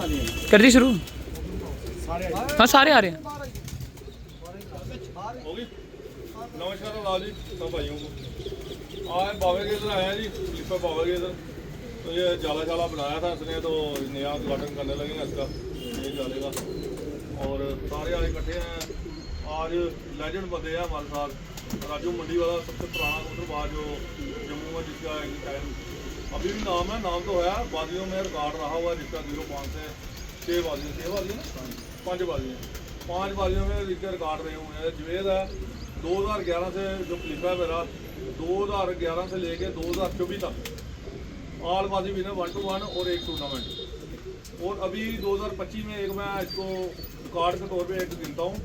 कर दी शुरू। हाँ सारे आ रहे हैं। नमस्कार लाल जी सब भाइयों को। आज बाबे के इधर आया जी, खलीफा बाबा के इधर। तो ये जाला शाला बनाया था इसने, तो नया उद्घाटन करने लगे हैं इसका, ये जाले का। और सारे आज इकट्ठे हैं। आज लेजेंड बंदे हैं हमारे साथ। राजू मंडी वाला सबसे पुराना कबूतरबाज जो जम्मू में, जिसका एक टाइम अभी भी नाम है, नाम तो है, बाजियों में रिकॉर्ड रहा हुआ जिसका 05 से 6 बाजियों, 5 बाजियों में इसके रिकॉर्ड रहे हुए हैं। जवेद है 2011 से जो खलीफा है मेरा, 2011 से लेके 2024 तक ऑल बाजी विनर 1 to 1 और एक टूर्नामेंट। और अभी 2025 में एक मैं इसको रिकॉर्ड के तौर पे एक गिनता हूँ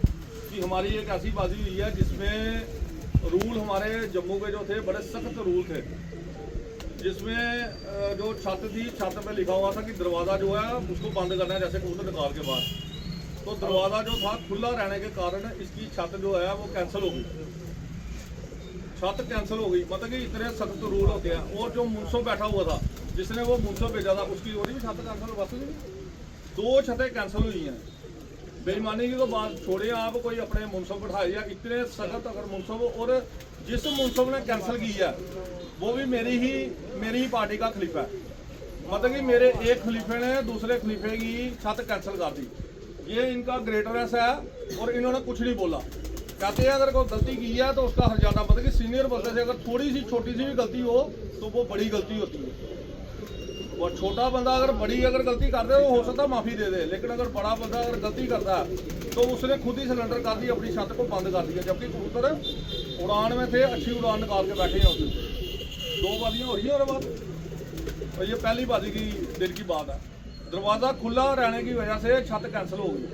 कि हमारी एक ऐसी बाजी हुई है जिसमें रूल हमारे जम्मू के जो थे बड़े सख्त रूल थे, जिसमें जो छत थी, छत पे लिखा हुआ था कि दरवाज़ा जो है उसको बंद करना है जैसे कबूतर निकाल के बाद। तो दरवाज़ा जो था खुला रहने के कारण इसकी छत जो है वो कैंसिल हो गई, छत कैंसिल हो गई। मतलब कि इतने सख्त रूल होते हैं। और जो मुंसो बैठा हुआ था, जिसने वो मुंसो भेजा था, उसकी और भी छत कैंसिल, बस 2 छतें कैंसिल हुई हैं। बेईमानी की तो बात छोड़िए आप, कोई अपने मुंसब बैठाए या इतने सख्त अगर मुंसब। और जिस मुंसब ने कैंसिल की है वो भी मेरी ही पार्टी का खलीफा है। मतलब कि मेरे एक खलीफे ने दूसरे खलीफे की छत कैंसिल कर दी। ये इनका ग्रेटनेस है और इन्होंने कुछ नहीं बोला। कहते हैं अगर कोई गलती की है तो उसका हर्जाना, मतलब कि सीनियर बंदे से अगर थोड़ी सी छोटी सी भी गलती हो तो वो बड़ी गलती होती है। और छोटा बंदा अगर गलती कर दे वो हो सकता है माफ़ी दे दे, लेकिन अगर बड़ा बंदा अगर गलती करता है तो उसने खुद ही सिलेंडर कर दी, अपनी छत को बंद कर दिया। जबकि कबूतर उड़ान में थे, अच्छी उड़ान निकाल के बैठे हैं उसमें। 2 बाजियाँ हो रही हैं और बाद, और ये पहली बाजी की दिन की बात है। दरवाज़ा खुला रहने की वजह से छत कैंसिल हो गई।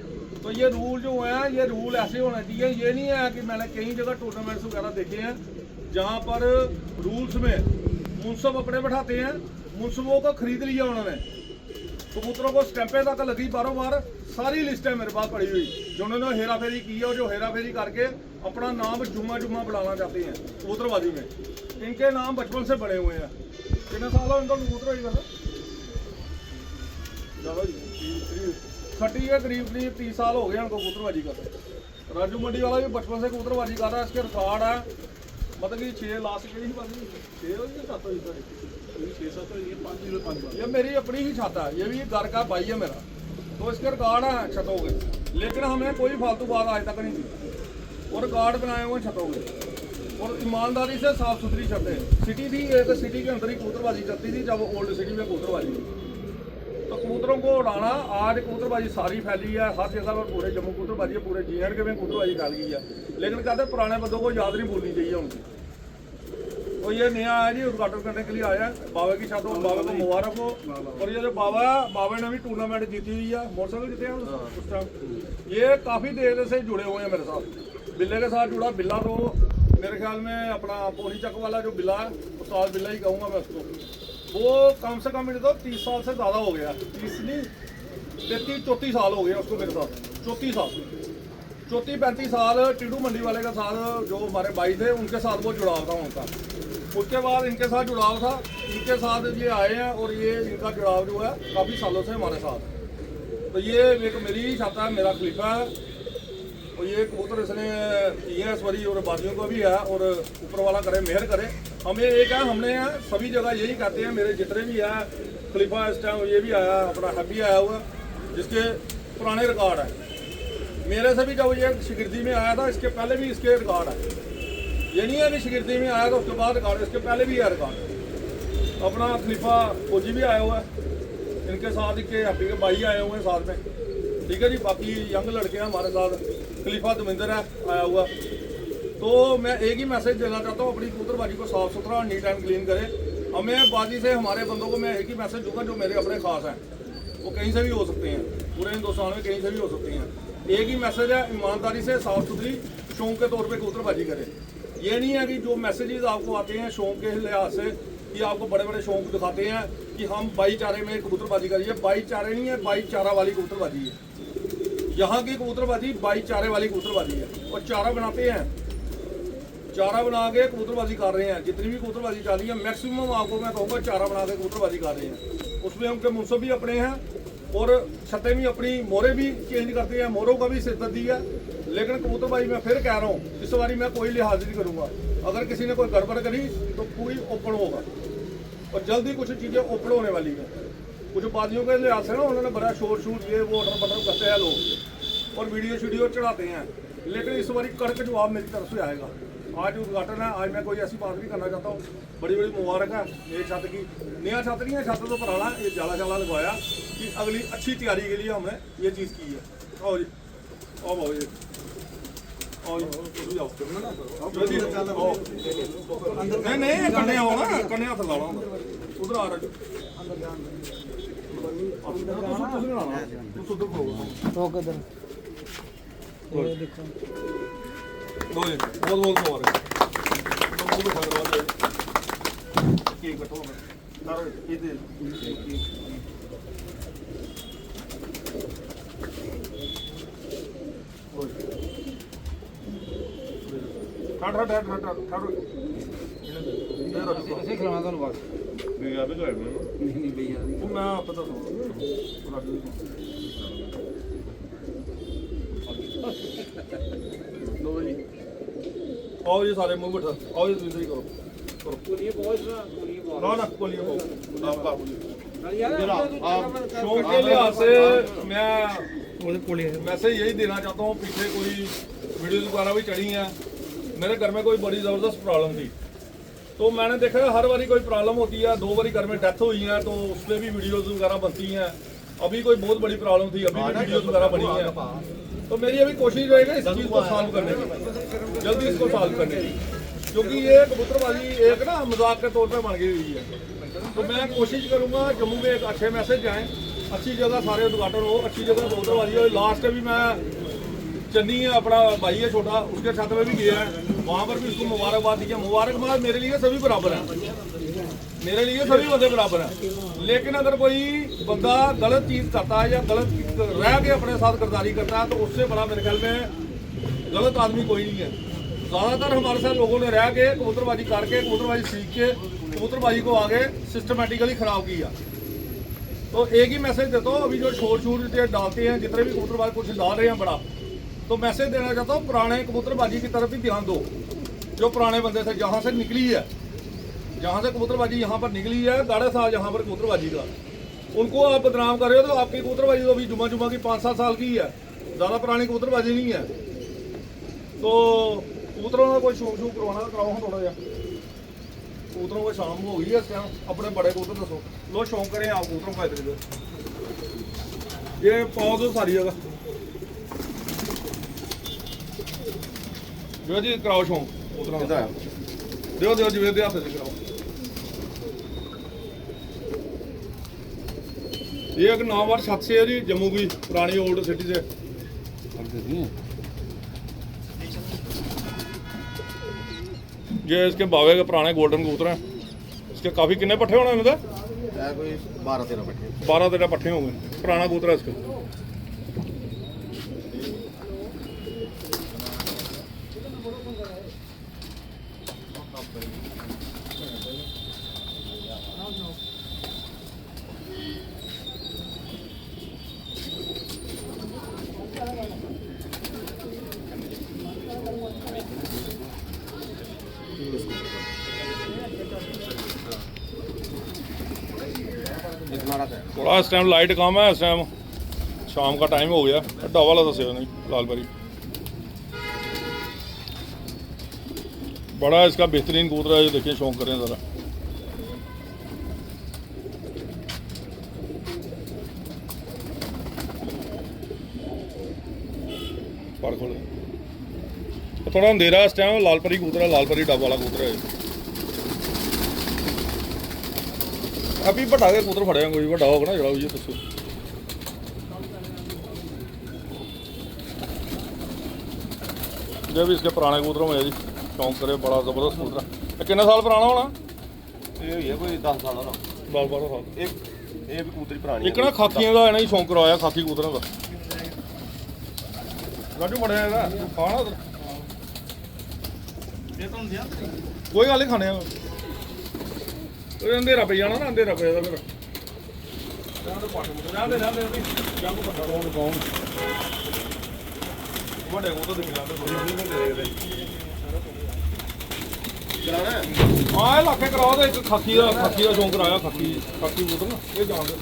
तो ये रूल जो हैं, ये रूल ऐसे होने चाहिए। ये नहीं है कि मैंने कई जगह टूर्नामेंट्स वगैरह देखे हैं जहाँ पर रूल्स में मुंसब अपने बैठाते हैं, मुंसबों को खरीद लिया उन्होंने, कबूतरों को स्टैंपें तक लगी बारों बार। सारी लिस्ट है मेरे पास पड़ी हुई, जो उन्होंने हेरा फेरी की है और जो हेरा फेरी करके अपना नाम जुम्मा बुलाना चाहते हैं कबूतरबाजी में। इनके नाम बचपन से बड़े हुए हैं। कितने साल हो इनका कबूतर होगी वैसे? चलो जी 30 के करीब 30 साल हो गए उनको कबूतरबाजी करते। राजू मंडी वाला भी बचपन से कबूतरबाजी कर रहा है, इसके रिकॉर्ड है। मतलब कि 6 लास्ट के ही बाजी 6 हो गई, 7 हुई, 6-7 हुई, 5 ये मेरी अपनी ही छत है, ये भी घर का भाई है मेरा, तो इसके रिकॉर्ड है छतों के। लेकिन हमें कोई फालतू बात आज तक नहीं दी और रिकॉर्ड बनाए हुए छतों के। और ईमानदारी से साफ सुथरी छतें। सिटी थी एक, सिटी के अंदर ही कबूतरबाजी चलती थी जब ओल्ड सिटी में कबूतरबाजी थी। तो कबूतरों को उड़ाना, आज कबूतरबाजी सारी फैली है हर जगह पर, पूरे जम्मू कबूतरबाजी है, पूरे JNK में कबूतरबाजी फैल गई है। लेकिन कहते पुराने बंदों को याद नहीं भूलनी चाहिए उनकी। तो ये नया आया जी, उद्घाटन करने के लिए आया बाबा की छत। बाबा को मुबारक हो। और ये जो बाबा ने भी टूर्नामेंट जीती हुई है, मोटरसाइकिल जीते हैं उस टाइम। ये काफ़ी देर से जुड़े हुए हैं मेरे साथ, बिल्ले के साथ जुड़ा। बिल्ला तो मेरे ख्याल में अपना पोनी चक वाला जो बिल्ला है, उस्ताद बिल्ला ही कहूँगा मैं उसको, वो कम से कम तो 30 साल से ज़्यादा हो गया। 30 नहीं 33-34 साल हो गए उसको मेरे साथ। 34-35 साल टिडू मंडी वाले के साथ, जो हमारे भाई थे उनके साथ वो जुड़ाव था उनका। उसके बाद इनके साथ जुड़ाव था, इनके साथ ये आए हैं और ये इनका जुड़ाव जो है काफ़ी सालों से हमारे साथ। तो ये एक मेरी ही छाता है, मेरा खलीफा है। और ये कबूतर इसने किए हैं इस बारी, और बाजियों को भी है, और ऊपर वाला करे मेहर करे। हमें एक है, हमने सभी जगह यही कहते हैं। मेरे जितने भी है खलीफा इस टाइम, ये भी आया अपना हैप्पी आया हुआ, जिसके पुराने रिकॉर्ड है। मेरे से भी जब ये शिगिर्दी में आया था, इसके पहले भी इसके रिकॉर्ड है। ये नहीं है कि शिगिर्दी में आया तो उसके बाद रिकॉर्ड, इसके पहले भी है रिकॉर्ड। अपना खलीफा फौजी भी आया हुआ है, इनके साथ इनके हैप्पी के भाई आए हुए हैं साथ में। ठीक है जी, बाकी यंग लड़के हैं हमारे साथ। खलीफा दमिंदर है आया हुआ। तो मैं एक ही मैसेज देना चाहता हूँ, अपनी कबूतरबाजी को साफ़ सुथरा और नीट एंड क्लीन करें। हमें बाजी से हमारे बंदों को मैं एक ही मैसेज दूंगा, जो मेरे अपने खास हैं, वो कहीं से भी हो सकते हैं, पूरे हिंदुस्तान में कहीं से भी हो सकते हैं। एक ही मैसेज है, ईमानदारी से साफ़ सुथरी शौक के तौर पे कबूतरबाजी करें। ये नहीं है कि जो मैसेजेस आपको आते हैं शौक के लिहाज से, कि आपको बड़े बड़े शौक दिखाते हैं कि हम भाईचारे में कबूतरबाजी करिए। भाईचारे नहीं है, भाईचारा वाली कबूतरबाजी है। यहाँ की कबूतरबाजी भाईचारे वाली कबूतरबाजी है। और चारा बनाते हैं, चारा बना के कबूतरबाजी कर रहे हैं। जितनी भी कबूतरबाजी चल रही है मैक्सिमम आपको मैं कहूँगा चारा बना के कबूतरबाजी कर रहे हैं। उसमें उनके मुंसब भी अपने हैं और छतें भी अपनी मोरे भी चेंज करते हैं, मोरों का भी सिरदर्दी है। लेकिन कबूतरबाजी मैं फिर कह रहा हूँ, इस बारी मैं कोई लिहाज नहीं करूँगा। अगर किसी ने कोई गड़बड़ करी तो पूरी ओपन होगा और जल्दी कुछ चीज़ें ओपन होने वाली हैं। कुछ बाजियों के लिहाज से ना उन्होंने बड़ा शोर शूट ये वो अटर पटर करते हैं लोग और वीडियो चढ़ाते हैं, लेकिन इस बारी कड़क जवाब मेरी तरफ से आएगा। आज उद्घाटन है, आज मैं कोई ऐसी बात नहीं करना चाहता हूँ। बड़ी बड़ी मुबारक है मेरी छत की, नया छत नहीं है, छत तो पुराना ये जाला लगवाया कि अगली अच्छी तैयारी के लिए हमने ये चीज़ की है। आओ जी, आओ भाई जी, आओ जी, आओ नहीं नहीं कन्ने आओ ना, कन्ने हाथ लाना उधर आ रहा बहुत मुबारक आओ जी सारे मुंह बैठा, आओ जी दूसरी करो ना कोलिए शौक के लिहाज से मैं मैसेज यही देना चाहता हूँ। पीछे कोई वीडियो वगैरह भी चढ़ी हैं, मेरे घर में कोई बड़ी ज़बरदस्त प्रॉब्लम थी, तो मैंने देखा हर बारी कोई प्रॉब्लम होती है, 2 बारी घर में डेथ हुई है तो उस पर भी वीडियोज़ वगैरह बनती हैं। अभी कोई बहुत बड़ी प्रॉब्लम थी, अभी भी वीडियोज़ वगैरह बनी हैं। तो मेरी अभी कोशिश रहेगी इस चीज़ को सॉल्व करने की, जल्दी इसको सॉल्व करने की, क्योंकि ये कबूतरबाजी एक ना मजाक के तौर पे बन गई हुई है। तो मैं कोशिश करूँगा जम्मू में एक अच्छे मैसेज जाएँ, अच्छी जगह सारे उद्घाटन हो, अच्छी जगह कबूतरबाजी हो। लास्ट भी मैं चन्नी है अपना भाई है छोटा, उसके छत में भी गया है, वहाँ पर भी उसको मुबारकबाद दी है। मुबारकबाद मेरे लिए सभी बराबर है, मेरे लिए सभी बंदे बराबर हैं। लेकिन अगर कोई बंदा गलत चीज़ करता है या गलत रह के अपने साथ गद्दारी करता है तो उससे बड़ा मेरे ख्याल में गलत आदमी कोई नहीं है। ज़्यादातर हमारे साथ लोगों ने रह के कबूतरबाजी करके कबूतरबाजी सीख के कबूतरबाजी को आगे सिस्टमेटिकली ख़राब किया। तो एक ही मैसेज देता हूँ, अभी जो शोर शूर डालते हैं, जितने भी कबूतरबाज कुछ डाल रहे हैं बड़ा, तो मैसेज देना चाहता हूँ पुराने कबूतरबाजी की तरफ भी ध्यान दो। जो पुराने बंदे थे, जहाँ से निकली है, जहाँ से कबूतरबाजी यहाँ पर निकली है, गाढ़ा साल यहाँ पर कबूतरबाजी का, उनको आप बदनाम कर रहे हो। तो आपकी कबूतरबाजी तो अभी जुमा की 5-7 साल की है, ज़्यादा पुरानी कबूतरबाजी नहीं है। तो कबूतरों का कोई शौक करवाना कराओ हाँ थोड़ा जहा। कबूतरों को शाम हो गई है इस टाइम, अपने बड़े कबूतर दसो लो शौक करें आप कबूतरों का। इधर ये पाओ दो सारी जगह जो जी कराओ शौक कबूतरों का, दियो जिम्मे दे हाथ से कराओ। ये एक 9 बार छत से है जी, जम्मू की पुरानी ओल्ड सिटी से। ये इसके बावे के पुराने गोल्डन कबूतर हैं। इसके काफ़ी कितने पट्ठे होने इनका? कोई 12-13 पट्ठे। 12-13 पट्ठे होंगे। पुराना कबूतर है इसका। थोड़ा इस टाइम लाइट कम है, इस टाइम शाम का टाइम हो गया। अड्डा वाला दसियो नहीं लालबारी बड़ा इसका बेहतरीन कबूतर है। ये देखिए शौक करें ज़रा। पर खोले थोड़ा अंधेरा इस टाइम। लालपरी कबूतर है, लालपरी डब वाला कबूतर है। अभी बड़ा के कबूतर फड़े कोई बड़ा होगा ना जरा ये दसो। ये भी इसके पुराने कबूतरों में है जी, शौक करे बड़ा जबरदस्त कबूतर है। कितने साल पुराना होना? ये कोई 10 साल होना। 10-12 साल। ये भी कबूतरी पुरानी एक ना खाकियों का इन्हें शौक करवाया, खाकी कबूतरों का। राजू बड़े खाना उधर कोई गल नहीं खाने अंधेरा पे जाना ना, अंधेरा पे फिर ਵੱਡੇ ਕੋਲ ਤਾਂ ਦਿਖਦਾ ਹਾਂ ਇਲਾਕੇ ਕਰਾਓ ਤੇ ਇੱਕ ਖਾਕੀ ਦਾ ਸ਼ੌਂਕ ਕਰਾਇਆ ਖਾਕੀ ਬੋਤਲ ਨਾ ਇਹ ਜਾਣਦੇ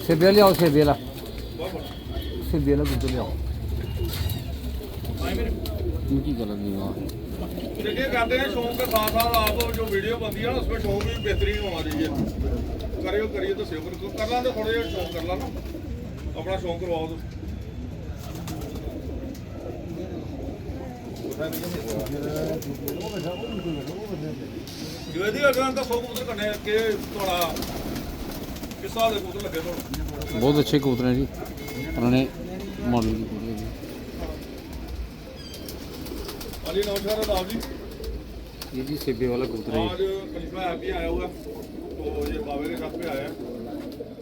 सेबे लियाओ सेबे ला गुड़ लियाओ इनकी गलत नहीं हुआ देखिए कहते हैं शौक के साथ साथ आप जो वीडियो बनती है ना उसमें शौक भी बेहतरीन होना चाहिए करिए तो सेव कर ला तो थोड़ा जिहा शौक कर ला ना अपना शौक करवाओ तो जी अगर तो 100 कबूतर कन्ने के थोड़ा किस हिसाब के कबूतर लगे तो बहुत अच्छे कबूतर हैं जी पुराने मॉडल की कबूतर हैं अली नमस्कार आदाब जी ये जी सेबे वाला कबूतर है आज खलीफा ऐप भी आया हुआ तो ये बाबे के छत पे आया है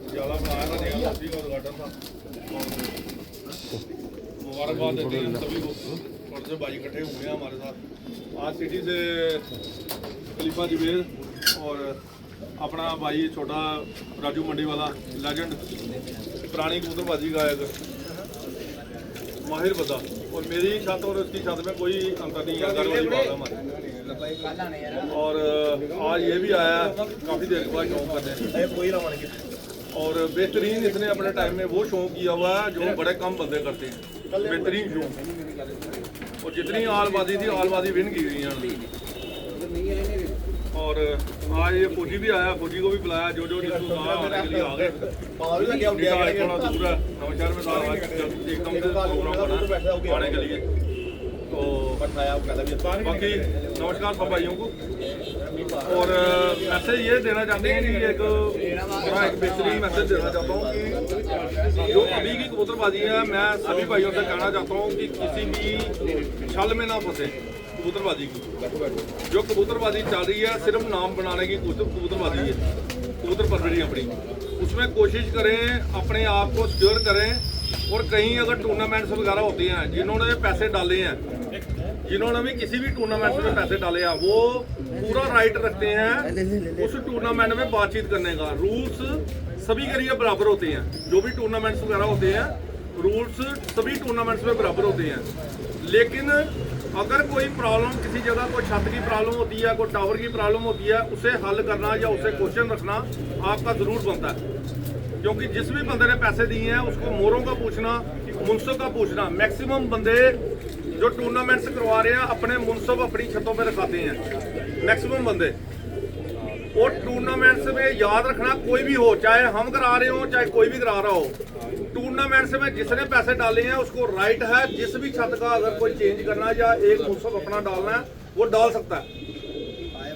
ज़्यादा बनाया था नहीं उसी का उद्घाटन था मुबारकबाद देते हैं सभी को थोड़े से भाई इकट्ठे हुए हैं हमारे साथ आज सिटी से खलीफा जुबैर और अपना भाई छोटा राजू मंडी वाला लेजेंड पुरानी कबूतरबाजी गायक माहिर बंदा और मेरी छत और उसकी छत में कोई अंतर नहीं है घर वाली बात है हमारी और आज ये भी आया काफ़ी देर के बाद शौक करने और बेहतरीन इसने अपने टाइम में वो शौक किया हुआ है जो बड़े कम बंदे करते हैं बेहतरीन शौक और जितनी आलबाजी थी आलबाजी विन की हुई है और आज ये फौजी भी आया फौजी को भी बुलाया जो जिसको आने के लिए आ गए थोड़ा दूर है नौशहर में था एकदम से प्रोग्राम बना आने के लिए तो बाकी नमस्कार सब भाइयों को और मैसेज ये देना चाहते हैं कि एक बेहतरीन मैसेज देना चाहता हूँ कि जो अभी की कबूतरबाजी है मैं सभी भाइयों से कहना चाहता हूँ कि किसी भी छल में ना फंसे कबूतरबाजी की जो कबूतरबाजी चल रही है सिर्फ नाम बनाने की कबूतरबाजी है कबूतर परवरी अपनी उसमें कोशिश करें अपने आप को सिक्योर करें और कहीं अगर टूर्नामेंट्स वगैरह होते हैं जिन्होंने पैसे डाले हैं जिन्होंने भी किसी भी टूर्नामेंट में पैसे डाले हैं वो पूरा राइट रखते हैं उस टूर्नामेंट में बातचीत करने का रूल्स सभी के लिए बराबर होते हैं जो भी टूर्नामेंट्स वगैरह होते हैं रूल्स सभी टूर्नामेंट्स में बराबर होते हैं लेकिन अगर कोई प्रॉब्लम किसी जगह कोई छत की प्रॉब्लम होती है कोई टावर की प्रॉब्लम होती है उसे हल करना या उसे क्वेश्चन रखना आपका ज़रूर बनता है क्योंकि जिस भी बंदे ने पैसे दिए हैं उसको मोरों का पूछना मुंसब का पूछना मैक्सिमम बंदे जो टूर्नामेंट्स करवा रहे हैं अपने मुंसब अपनी छतों पे रखाते हैं मैक्सिमम बंदे और टूर्नामेंट्स में याद रखना कोई भी हो चाहे हम करा रहे हो चाहे कोई भी करा रहा हो टूर्नामेंट्स में जिसने पैसे डाले हैं उसको राइट है जिस भी छत का अगर कोई चेंज करना है या एक मुंसब अपना डालना है वो डाल सकता है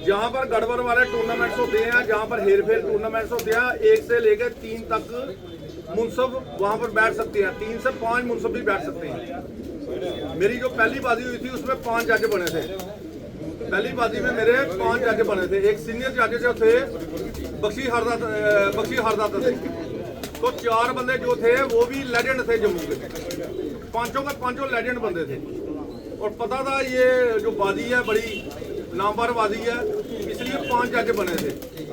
जहाँ पर गड़बड़ वाले टूर्नामेंट्स होते हैं जहाँ पर हेर फेर टूर्नामेंट्स होते हैं 1 से लेकर 3 तक मुंसब वहाँ पर बैठ सकते हैं 3 से 5 मुंसब भी बैठ सकते हैं मेरी जो पहली बाजी हुई थी उसमें 5 जज बने थे पहली बाजी में मेरे 5 जज बने थे एक सीनियर जज जो थे बख्शी हरदाता थे तो 4 बंदे जो थे वो भी लेजेंड थे जम्मू के पांचों के पांचों लेजेंड बंदे थे और पता था ये जो बाजी है बड़ी नामवर बाजी है इसलिए 5 जज बने थे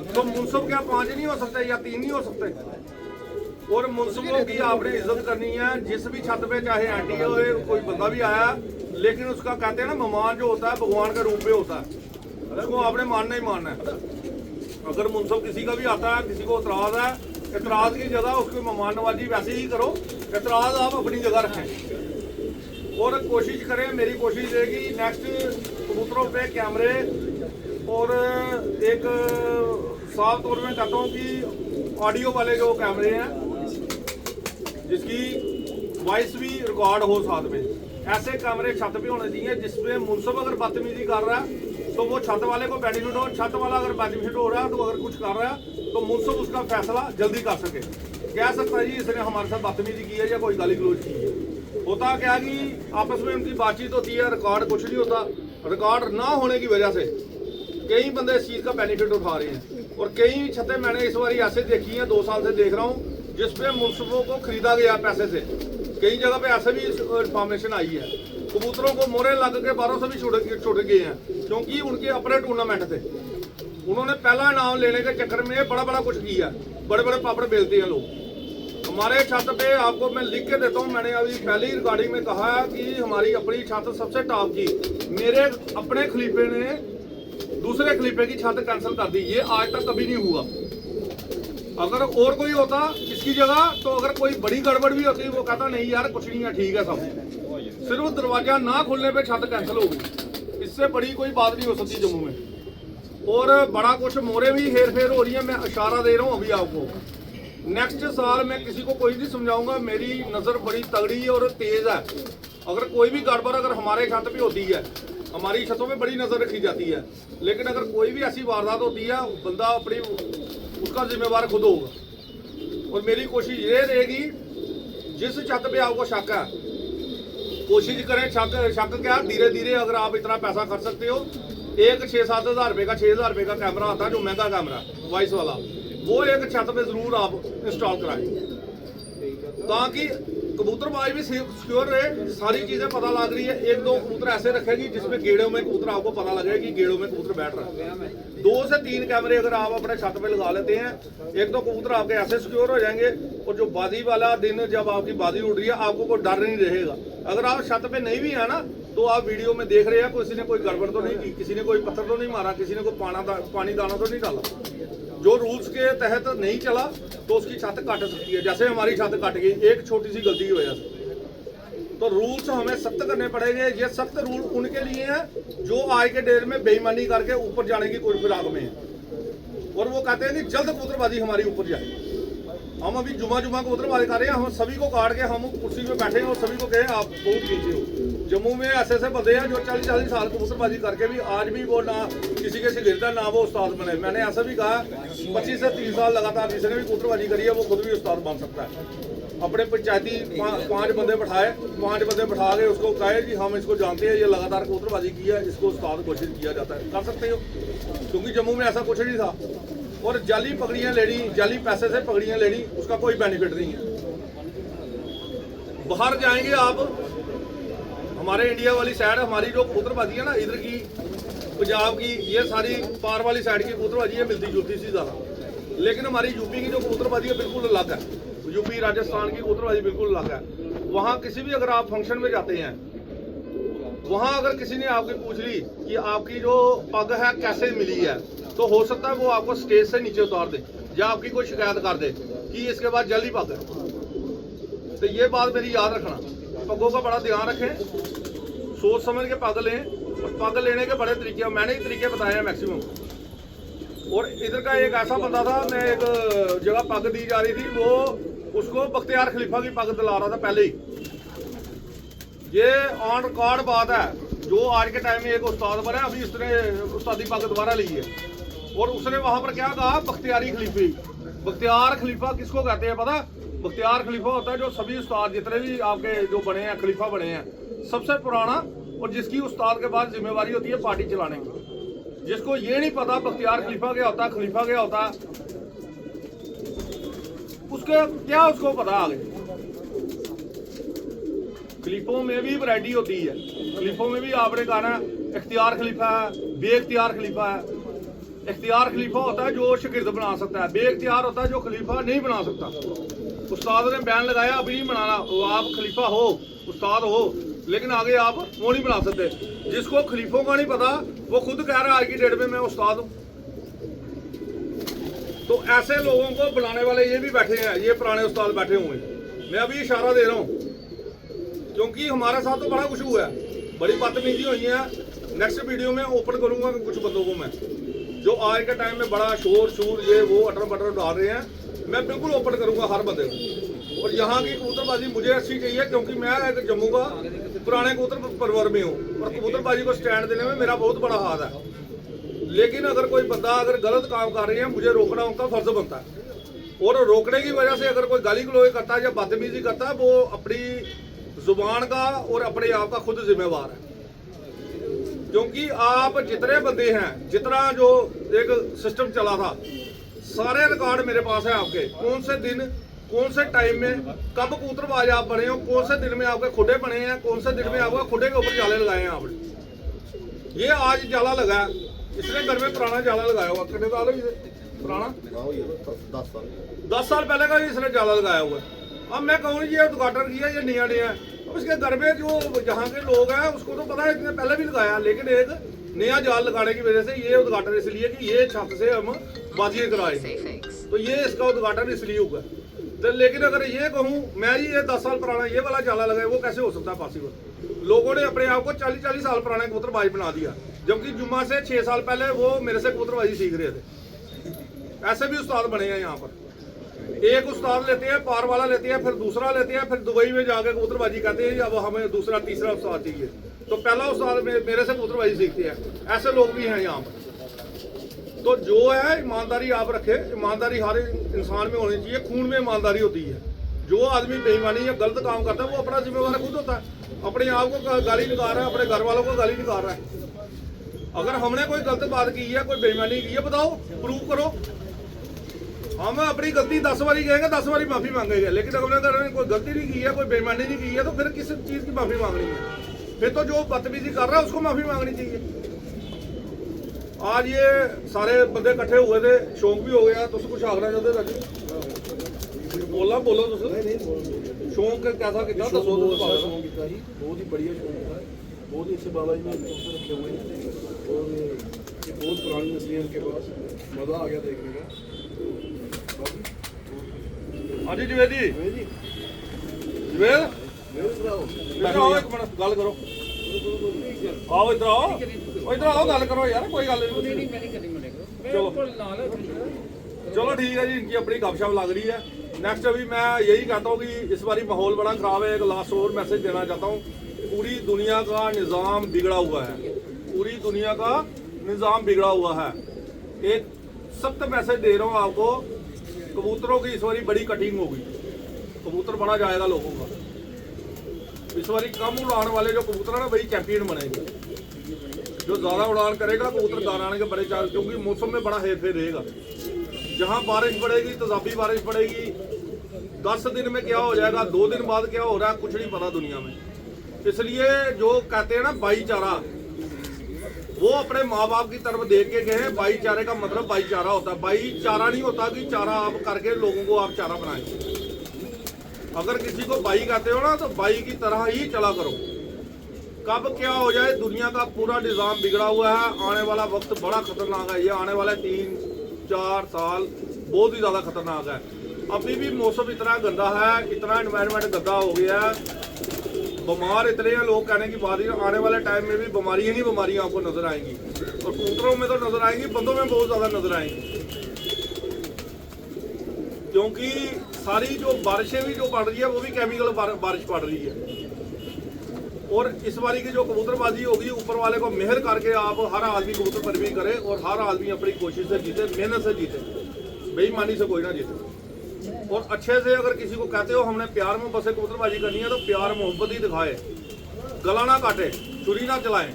तो मुंसब क्या 5 नहीं हो सकते या 3 नहीं हो सकते और मुंसबों की आपने इज्जत करनी है जिस भी छत पे चाहे आंटी हो कोई बंदा भी आया लेकिन उसका कहते हैं ना मेहमान जो होता है भगवान के रूप में होता है उसको आपने मानना ही मानना है अगर मुंसब किसी का भी आता है किसी को एतराज़ है एतराज़ की जगह उसको मेहमान नवाजी वैसे ही करो एतराज़ आप अपनी जगह रखें और कोशिश करें मेरी कोशिश रहेगी नेक्स्ट कबूतरों पे कैमरे और एक साफ तौर में कहता हूँ कि ऑडियो वाले जो कैमरे हैं जिसकी वॉइस भी रिकॉर्ड हो साथ में ऐसे कैमरे छत पे होने चाहिए जिसमें मुनसिफ अगर बदतमीजी कर रहा है तो वो छत वाले को बेनिफिट हो, छत वाला अगर बेनिफिट हो रहा है तो अगर कुछ कर रहा है तो मुनसिफ उसका फैसला जल्दी कर सके। कह सकता है जी इसने हमारे साथ बदतमीजी की है या कोई गाली गलौज की है। होता क्या कि आपस में उनकी बातचीत होती है, रिकॉर्ड कुछ नहीं होता। रिकॉर्ड ना होने की वजह से कई बंदे इस चीज़ का बेनिफिट उठा रहे हैं और कई छतें मैंने इस बार ऐसे देखी हैं, 2 साल से देख रहा हूँ, जिसपे मुनसिफों को खरीदा गया पैसे से। कई जगह पे ऐसे भी इंफॉर्मेशन आई है। कबूतरों को मोरे लग के 12 से भी छुट गए हैं क्योंकि उनके अपने टूर्नामेंट थे। उन्होंने पहला इनाम लेने के चक्कर में बड़ा बड़ा कुछ किया, बड़े बड़े पापड़ बेलते हैं लोग। हमारे छत पे आपको मैं लिख के देता हूँ, मैंने अभी पहली रिकॉर्डिंग में कहा कि हमारी अपनी छत सबसे टॉप की। मेरे अपने खलीफे ने दूसरे खलीफे की छत कैंसिल कर दी। ये आज तक कभी नहीं हुआ। अगर और कोई होता इसकी जगह तो अगर कोई बड़ी गड़बड़ भी होती वो कहता नहीं यार कुछ नहीं है, ठीक है सब। सिर्फ दरवाजा ना खुलने पे छत कैंसिल हो गई। इससे बड़ी कोई बात नहीं हो सकती जम्मू में। और बड़ा कुछ मोरे भी हेर फेर हो रही है। मैं इशारा दे रहा हूँ अभी आपको, नेक्स्ट साल मैं किसी को कोई नहीं समझाऊंगा। मेरी नज़र बड़ी तगड़ी है और तेज़ है। अगर कोई भी गड़बड़ अगर हमारे छत पे होती है, हमारी छतों में बड़ी नज़र रखी जाती है, लेकिन अगर कोई भी ऐसी वारदात होती है बंदा अपनी उसका जिम्मेवार खुद होगा। और मेरी कोशिश ये रहेगी, जिस छत पे आपको शक है कोशिश करें, शक क्या, धीरे धीरे अगर आप इतना पैसा कर सकते हो, एक 6-7 हज़ार रुपये का 6,000 रुपये का कैमरा आता है जो महंगा कैमरा वॉइस वाला, वो एक छत पे जरूर आप इंस्टॉल कराएं ताकि कबूतरबाज भी सिक्योर रहे। सारी चीजें पता लग रही है। 1-2 कबूतर ऐसे रखेगी जिसमें गेड़ों में कबूतर आपको पता लगेगा कि गेड़ों में कबूतर बैठ रहा है। 2 से 3 कैमरे अगर आप अपने छत पे लगा लेते हैं, 1-2 कबूतर आपके ऐसे सिक्योर हो जाएंगे। और जो बाजी वाला दिन जब आपकी बाजी उड़ रही है आपको कोई डर नहीं रहेगा। अगर आप छत पे नहीं भी है ना तो आप वीडियो में देख रहे हैं किसी ने कोई गड़बड़ तो नहीं की, किसी ने कोई पत्थर तो नहीं मारा, किसी ने कोई पानी दाना तो नहीं डाला। जो रूल्स के तहत नहीं चला तो उसकी छत कट सकती है। जैसे हमारी छत कट गई एक छोटी सी गलती की वजह से। तो रूल्स हमें सख्त करने पड़ेंगे। ये सख्त रूल उनके लिए हैं जो आज के डेट में बेईमानी करके ऊपर जाने की कोई फिराक में है और वो कहते हैं कि जल्द कबूतरबाजी हमारी ऊपर जाए। हम अभी जुमा कबूतरबाजी कर रहे हैं, हम सभी को काट के हम कुर्सी में बैठे हैं और सभी को कहें आप बहुत नीचे हो। जम्मू में ऐसे बंदे हैं जो 40-40 साल कबूतरबाजी करके भी आज भी वो ना किसी के शागिर्द है ना वो उस्ताद बने। मैंने ऐसा भी कहा 25 से 30 साल लगातार जिसने भी कबूतरबाजी करी है वो खुद भी उस्ताद बन सकता है। अपने पंचायती 5 बंदे बैठाए, 5 बंदे बैठा के उसको कहे कि हम इसको जानते हैं, ये लगातार कबूतरबाजी की है, इसको उस्ताद घोषित किया जाता है। कर सकते हो क्योंकि जम्मू में ऐसा कुछ नहीं था। और जाली पगड़ियाँ लेनी, जाली पैसे से पगड़ियाँ लेनी, उसका कोई बेनिफिट नहीं है। बाहर जाएंगे आप, हमारे इंडिया वाली साइड हमारी जो कबूतरबाजी है ना, इधर की पंजाब की, ये सारी पार वाली साइड की कबूतरबाजी है मिलती जुलती सी ज़्यादा। लेकिन हमारी यूपी की जो कबूतरबाजी है बिल्कुल अलग है। यूपी राजस्थान की कबूतरबाजी बिल्कुल अलग है। वहाँ किसी भी अगर आप फंक्शन में जाते हैं, वहाँ अगर किसी ने आपकी पूछ ली कि आपकी जो पग है कैसे मिली है, तो हो सकता है वो आपको स्टेज से नीचे उतार दे या आपकी कोई शिकायत कर दे कि इसके बाद जल्दी पग है। तो ये बात मेरी याद रखना, पगों का बड़ा ध्यान रखें, सोच समझ के पग लें। और पग लेने के बड़े तरीके मैंने ही तरीके बताए हैं मैक्सिमम। और इधर का एक ऐसा बंदा था, मैं एक जगह पग दी जा रही थी, वो उसको बख्तियार खलीफा की पग दिला रहा था पहले ही। ये ऑन रिकॉर्ड बात है जो आज के टाइम में एक उस्ताद बना, अभी उसने उस्तादी पग दोबारा ली है और उसने वहां पर क्या कहा, बख्तियारी खलीफी। बख्तियार खलीफा किसको कहते हैं पता? बख्तियार खलीफा होता है जो सभी उस्ताद जितने भी आपके जो बने हैं खलीफा बने हैं, सबसे पुराना और जिसकी उस्ताद के बाद जिम्मेवारी होती है पार्टी चलाने की। जिसको ये नहीं पता बख्तियार खलीफा क्या होता, खलीफा क्या होता, उसके क्या उसको पता आगे। खलीफों में भी वैरायटी होती है। खलीफों में भी आपने कहा है इख्तियार खलीफा है, बेइख्तियार खलीफा है। इख्तियार खलीफा होता है जो शागिर्द बना सकता है, बेइख्तियार होता है जो खलीफा नहीं बना सकता। उस्ताद ने बैन लगाया अभी नहीं बनाना, आप खलीफा हो, उस्ताद हो, लेकिन आगे आप वो नहीं बना सकते। जिसको खलीफों का नहीं पता वो खुद कह रहा है आज की डेट में मैं उस्ताद हूँ। तो ऐसे लोगों को बुलाने वाले ये भी बैठे हैं, ये पुराने उस्ताद बैठे हुए हैं। मैं अभी इशारा दे रहा हूँ क्योंकि हमारे साथ तो बड़ा कुछ हुआ है, बड़ी बदतमीजी हुई है। नेक्स्ट वीडियो में ओपन करूंगा कुछ बंदों को मैं जो आज के टाइम में बड़ा शोर शूर ये वो अटर पटर डाल रहे हैं, मैं बिल्कुल ओपन करूंगा हर बंदे को। और यहाँ की कबूतरबाजी मुझे अच्छी चाहिए क्योंकि मैं एक जम्मू का पुराने कबूतर परवर में हूँ और कबूतरबाजी को स्टैंड देने में मेरा बहुत बड़ा हाथ है, लेकिन अगर कोई बंदा अगर गलत काम कर रही है मुझे रोकना उनका फर्ज बनता है। और रोकने की वजह से अगर कोई गाली गलौज करता है या बदतमीजी करता है वो अपनी जुबान का और अपने आप का खुद जिम्मेवार है। क्योंकि आप जितने बंदे हैं, जितना जो एक सिस्टम चला था, सारे रिकॉर्ड मेरे पास है आपके, कौन से दिन कौन से टाइम में कब कबूतरबाज आप बने हो, कौन से दिन में आपके खुडे बने हैं, कौन से दिन में आपका खुडे के ऊपर जाले लगाए हैं आपने। ये आज जाला लगा है, इसने घर में पुराना जाला लगाया हुआ, कितने साल हुए पुराना? 10 साल पहले का इसने जाला लगाया हुआ। अब मैं कहूँ ये उद्घाटन किया, ये नया नया है। अब इसके घर में जो जहाँ के लोग हैं उसको तो पता है इसने पहले भी लगाया, लेकिन एक नया जाल लगाने की वजह से ये उद्घाटन इसलिए कि ये छत से हम बाजी कराए, तो ये इसका उद्घाटन इसलिए हुआ। तो लेकिन अगर ये कहूँ मैं ये 10 साल पुराना ये वाला जाला लगाया, वो कैसे हो सकता है पॉसिबल? लोगों ने अपने आप को 40-40 साल पुराने कबूतरबाज बना दिया, जबकि जुम्मा से 6 साल पहले वो मेरे से कबूतरबाजी सीख रहे थे। ऐसे भी उस्ताद बने हैं यहाँ पर। एक उस्ताद लेते हैं, पार वाला लेते हैं, फिर दूसरा लेते हैं, फिर दुबई में जाके कबूतरबाजी कहते हैं अब हमें दूसरा तीसरा उस्ताद चाहिए, तो पहला उस्ताद मेरे से कबूतरबाजी सीखते हैं। ऐसे लोग भी हैं यहाँ पर। तो जो है ईमानदारी आप रखे, ईमानदारी हर इंसान में होनी चाहिए, खून में ईमानदारी होती है। जो आदमी बेईमानी या गलत काम करता है वो अपना जिम्मेवार खुद होता है, अपने आप को गाली निकाल रहा है, अपने घर वालों को गाली निकाल रहा है। अगर हमने कोई गलत बात की है, कोई बेईमानी की है, बताओ, प्रूव करो। हम अपनी गलती 10 बारी कहेंगे, 10 बारी माफी मांगेंगे, लेकिन अगर कोई गलती नहीं की है, कोई बेईमानी नहीं की है, तो फिर किस चीज की माफी मांगनी है? फिर तो जो बदतमीजी कर रहा है उसको माफी मांगनी चाहिए। आज ये सारे बंदे इकट्ठे हुए थे, शौक भी हो गया, तुम कुछ आखना चाहते राजू? बोलना बोलो तुम, शौक कैसा कितना दसो? बहुत ही बढ़िया शौक है, बहुत ही अच्छे बाबा जी ने रखे हुए हैं और ये बहुत पुरानी नस्लें हैं इनके पास, मज़ा आ गया देखने का। हाँ जी जवेद जी, जवेद बैठो, आओ एक मिनट गल करो, आओ इधर आओ, इधर आओ गल करो यार, कोई गल नहीं। चलो ठीक है जी, इनकी अपनी गपशप लग रही है। नेक्स्ट अभी मैं यही कहता हूँ कि इस बारी माहौल बड़ा खराब है। एक लास्ट और मैसेज देना चाहता हूँ, पूरी दुनिया का निज़ाम बिगड़ा हुआ है, पूरी दुनिया का निज़ाम बिगड़ा हुआ है। एक सख्त मैसेज दे रहा हूँ आपको, कबूतरों की इस बारी बड़ी कटिंग होगी, कबूतर बना जाएगा लोगों का। इस बारी कम उड़ान वाले जो कबूतर है ना वही चैंपियन बनेंगे, जो ज़्यादा उड़ान करेगा कबूतर गाराने के बड़े चांस, क्योंकि मौसम में बड़ा हेरफेर रहेगा। जहाँ बारिश पड़ेगी तेजाबी बारिश पड़ेगी, 10 दिन में क्या हो जाएगा, 2 दिन बाद क्या हो रहा है, कुछ नहीं पता दुनिया में। इसलिए जो कहते हैं ना भाईचारा, वो अपने माँ बाप की तरफ देख के गए हैं। भाईचारे का मतलब भाईचारा होता है, भाईचारा नहीं होता कि चारा आप करके लोगों को आप चारा बनाएं। अगर किसी को भाई कहते हो ना तो भाई की तरह ही चला करो। कब क्या हो जाए, दुनिया का पूरा निज़ाम बिगड़ा हुआ है। आने वाला वक्त बड़ा खतरनाक है, ये आने वाले 3-4 साल बहुत ही ज़्यादा खतरनाक है। अभी भी मौसम इतना गंदा है, इतना एनवायरनमेंट गंदा हो गया है, बीमार इतने हैं लोग, कहने की बात ही। आने वाले टाइम में भी बीमारियां ही बीमारियां आपको नजर आएंगी, और कबूतरों में तो नजर आएंगी, बंदों में बहुत ज़्यादा नजर आएंगी। क्योंकि सारी जो बारिशें भी जो पड़ रही है वो भी केमिकल बारिश पड़ रही है। और इस बारी की जो कबूतरबाजी होगी, ऊपर वाले को मेहर करके आप हर आदमी कबूतर परवरी करे और हर आदमी अपनी कोशिश से जीते, मेहनत से जीते, बेईमानी से कोई ना जीते। और अच्छे से अगर किसी को कहते हो हमने प्यार में बसे कबूतरबाजी करनी है, तो प्यार मोहब्बत ही दिखाए, गला ना काटे, छुरी ना चलाएं।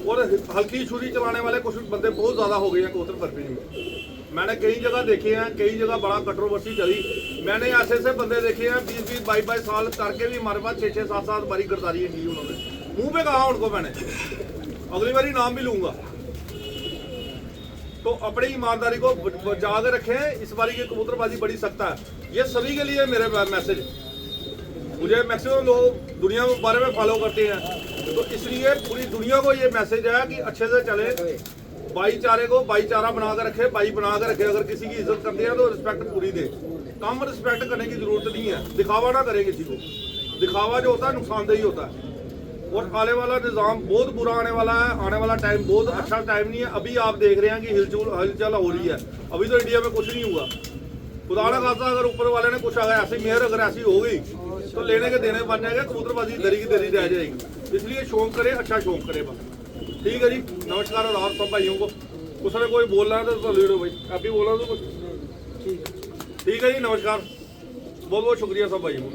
और हल्की छुरी चलाने वाले कुछ बंदे बहुत ज़्यादा हो गए हैं कबूतर परवरी में। मैंने कई जगह देखे हैं, कई जगह बड़ा कंट्रोवर्सी चली। मैंने ऐसे ऐसे बंदे देखे हैं 20-20, 22-22 साल करके भी हमारे पास 6-6, 7-7 बारी गिरदारी की उन्होंने। मुंह पे कहा उनको मैंने, अगली बारी नाम भी लूंगा। तो अपनी ईमानदारी को बचा के रखें। इस बारी की कबूतरबाजी बड़ी सख्त है, ये सभी के लिए मेरे मैसेज। मुझे मैक्सिमम लोग दुनिया के बारे में फॉलो करते हैं, तो इसलिए पूरी दुनिया को ये मैसेज है कि अच्छे से चले, भाईचारे को भाईचारा बना कर रखे, भाई बना कर रखे। अगर किसी की इज्जत करते हैं तो रिस्पेक्ट पूरी दे, कम रिस्पेक्ट करने की जरूरत नहीं है। दिखावा ना करें किसी को, दिखावा जो होता है नुकसानदेही होता है। और आने वाला निज़ाम बहुत बुरा आने वाला है, आने वाला टाइम बहुत अच्छा टाइम नहीं है। अभी आप देख रहे हैं कि हलचल हो रही है, अभी तो इंडिया में कुछ नहीं हुआ। खुदा ना खासा अगर ऊपर वाले ने कुछ अगर ऐसी मेहर अगर ऐसी हो गई तो लेने के देने बन जाएगा, कबूतरबाजी दरी की दरी रह जाएगी। इसलिए शौक करे, अच्छा शौक करे बस। ठीक है जी, नमस्कार और आप सब भाइयों को। उसने कोई बोल रहा है तो ले लो भाई, आप ही बोल रहा तो कुछ। ठीक है जी, नमस्कार, बहुत बहुत शुक्रिया सब भाइयों को।